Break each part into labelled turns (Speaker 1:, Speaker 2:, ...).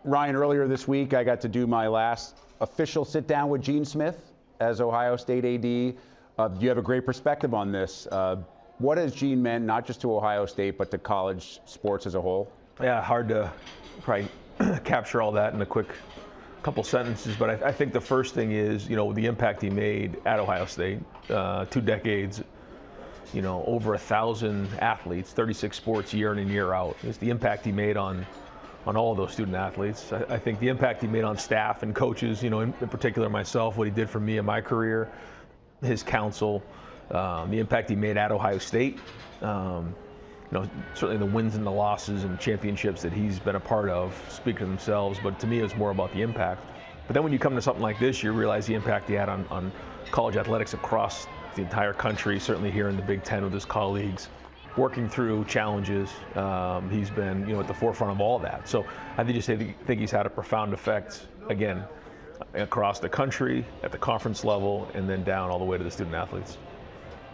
Speaker 1: Ryan, earlier this week, I got to do my last official sit-down with Gene Smith as Ohio State AD. You have a great perspective on this. What has Gene meant, not just to Ohio State, but to college sports as a whole?
Speaker 2: Yeah, hard to probably capture all that in a quick couple sentences, but I think the first thing is, the impact he made at Ohio State, 2 decades, over 1,000 athletes, 36 sports year in and year out. It's the impact he made on all of those student athletes. I think the impact he made on staff and coaches, in particular myself, what he did for me in my career, his counsel, the impact he made at Ohio State, certainly the wins and the losses and championships that he's been a part of speak for themselves, but to me it's more about the impact. But then when you come to something like this, you realize the impact he had on college athletics across the entire country, certainly here in the Big Ten with his colleagues, working through challenges. He's been at the forefront of all that. So I think he's had a profound effect, again, across the country, at the conference level, and then down all the way to the student athletes.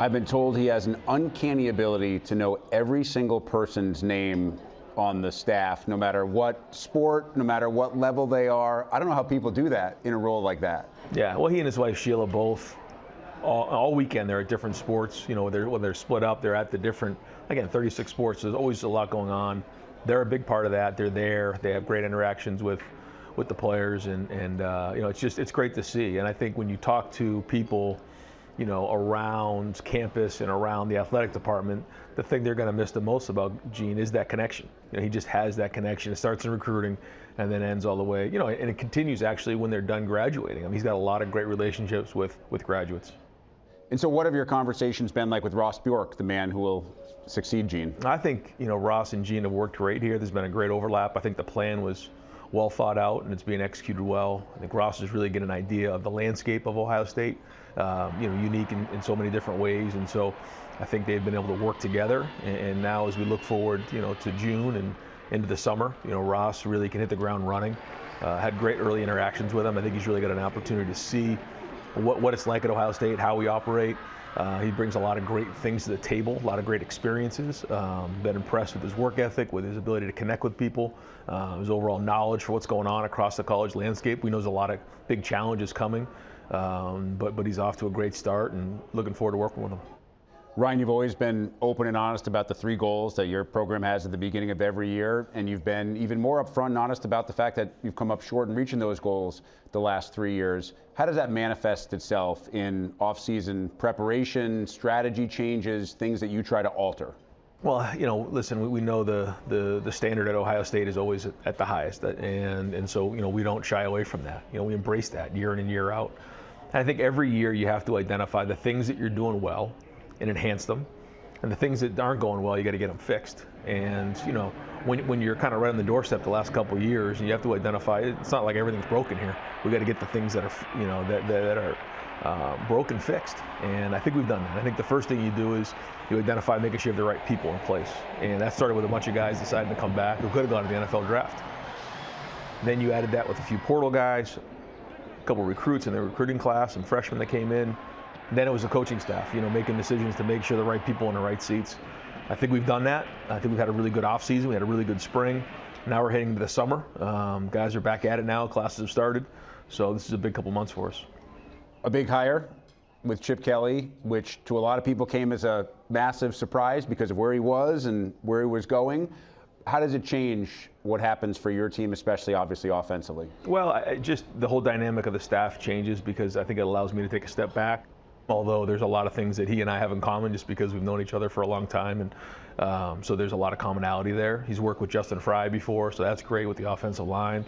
Speaker 1: I've been told he has an uncanny ability to know every single person's name on the staff, no matter what sport, no matter what level they are. I don't know how people do that in a role like that.
Speaker 2: Yeah, well, he and his wife Sheila both, all weekend they're at different sports. When they're split up, they're at the different, again, 36 sports. There's always a lot going on. They're a big part of that. They're there. They have great interactions with the players, and it's great to see. And I think when you talk to people, around campus and around the athletic department, the thing they're going to miss the most about Gene is that connection. He just has that connection. It starts in recruiting and then ends all the way, and it continues actually when they're done graduating. I mean, he's got a lot of great relationships with graduates.
Speaker 1: And so what have your conversations been like with Ross Bork, the man who will succeed Gene?
Speaker 2: I think, Ross and Gene have worked great here. There's been a great overlap. I think the plan was well thought out and it's being executed well. I think Ross is really getting an idea of the landscape of Ohio State, unique in so many different ways. And so I think they've been able to work together. And now as we look forward, to June and into the summer, Ross really can hit the ground running. Had great early interactions with him. I think he's really got an opportunity to see what it's like at Ohio State, how we operate. He brings a lot of great things to the table, a lot of great experiences. Been impressed with his work ethic, with his ability to connect with people, his overall knowledge for what's going on across the college landscape. We know there's a lot of big challenges coming, but he's off to a great start and looking forward to working with him.
Speaker 1: Ryan, you've always been open and honest about the 3 goals that your program has at the beginning of every year, and you've been even more upfront and honest about the fact that you've come up short in reaching those goals the last 3 years. How does that manifest itself in off-season preparation, strategy changes, things that you try to alter?
Speaker 2: Well, listen, we know the standard at Ohio State is always at the highest, and so, we don't shy away from that. We embrace that year in and year out. And I think every year you have to identify the things that you're doing well and enhance them, and the things that aren't going well, you got to get them fixed. And when you're kind of right on the doorstep the last couple of years, and you have to identify, it's not like everything's broken here. We got to get the things that are that are broken fixed, and I think we've done that. I think the first thing you do is you identify making sure you have the right people in place, and that started with a bunch of guys deciding to come back who could have gone to the NFL draft. Then you added that with a few portal guys, a couple of recruits in the recruiting class, some freshmen that came in. Then it was the coaching staff, making decisions to make sure the right people in the right seats. I think we've done that. I think we've had a really good offseason. We had a really good spring. Now we're heading into the summer. Guys are back at it now. Classes have started. So this is a big couple months for us.
Speaker 1: A big hire with Chip Kelly, which to a lot of people came as a massive surprise because of where he was and where he was going. How does it change what happens for your team, especially obviously offensively?
Speaker 2: Well, just the whole dynamic of the staff changes because I think it allows me to take a step back. Although there's a lot of things that he and I have in common just because we've known each other for a long time, and so there's a lot of commonality there. He's worked with Justin Fry before, so that's great with the offensive line.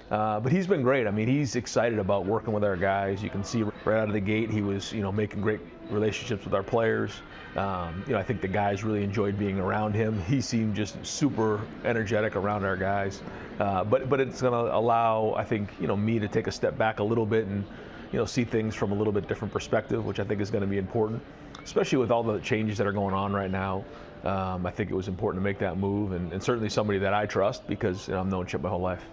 Speaker 2: But he's been great. I mean, he's excited about working with our guys. You can see right out of the gate he was, making great relationships with our players. I think the guys really enjoyed being around him. He seemed just super energetic around our guys. But it's going to allow, I think, me to take a step back a little bit and see things from a little bit different perspective, which I think is going to be important, especially with all the changes that are going on right now. I think it was important to make that move, and certainly somebody that I trust because I've known Chip my whole life.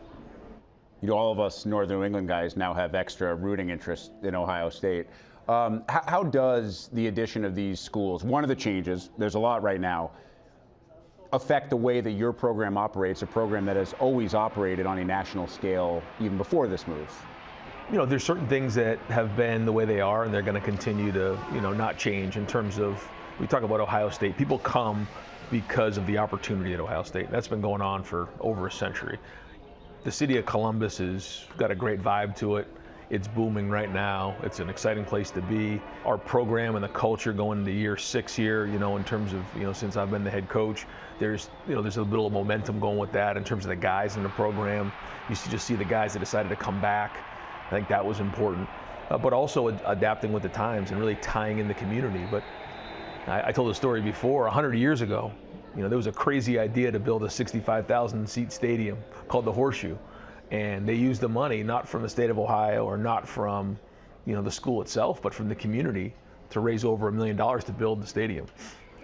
Speaker 1: All of us Northern New England guys now have extra rooting interest in Ohio State. How does the addition of these schools, one of the changes, there's a lot right now, affect the way that your program operates, a program that has always operated on a national scale even before this move?
Speaker 2: You know, there's certain things that have been the way they are, and they're going to continue to, you know, not change. In terms of, we talk about Ohio State, people come because of the opportunity at Ohio State. That's been going on for over a century. The city of Columbus has got a great vibe to it. It's booming right now. It's an exciting place to be. Our program and the culture going into year 6 here, you know, in terms of, you know, since I've been the head coach, there's a little momentum going with that in terms of the guys in the program. You just see the guys that decided to come back. I think that was important. But also adapting with the times and really tying in the community. But I told the story before, 100 years ago, you know, there was a crazy idea to build a 65,000 seat stadium called the Horseshoe. And they used the money not from the state of Ohio or not from, you know, the school itself, but from the community to raise over $1 million to build the stadium.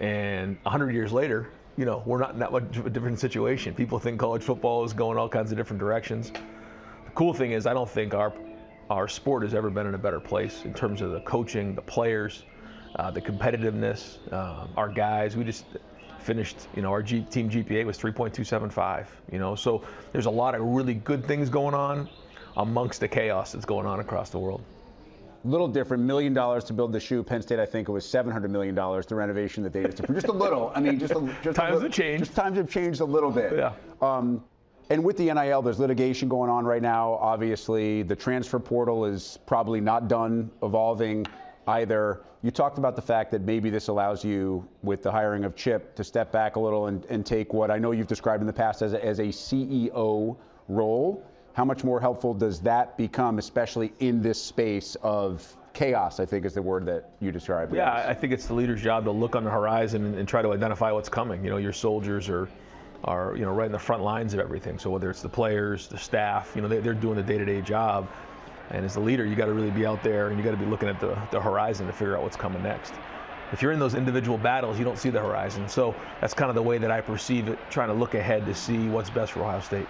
Speaker 2: And 100 years later, you know, we're not in that much of a different situation. People think college football is going all kinds of different directions. The cool thing is I don't think our sport has ever been in a better place in terms of the coaching, the players, the competitiveness, our guys. We just finished, you know, our team GPA was 3.275, you know, so there's a lot of really good things going on amongst the chaos that's going on across the world.
Speaker 1: A little different, $1 million to build the shoe. Penn State, I think it was $700 million, the renovation that they did. Just a little, I mean, just
Speaker 2: times have changed.
Speaker 1: Just times have changed a little bit.
Speaker 2: Yeah.
Speaker 1: And with the NIL, there's litigation going on right now. Obviously, the transfer portal is probably not done evolving either. You talked about the fact that maybe this allows you, with the hiring of Chip, to step back a little and take what I know you've described in the past as a CEO role. How much more helpful does that become, especially in this space of chaos, I think is the word that you described?
Speaker 2: Yeah, I think it's the leader's job to look on the horizon and try to identify what's coming. You know, your soldiers are you know, right in the front lines of everything. So whether it's the players, the staff, you know, they're doing the day-to-day job. And as a leader, you got to really be out there and you got to be looking at the horizon to figure out what's coming next. If you're in those individual battles, you don't see the horizon. So that's kind of the way that I perceive it, trying to look ahead to see what's best for Ohio State.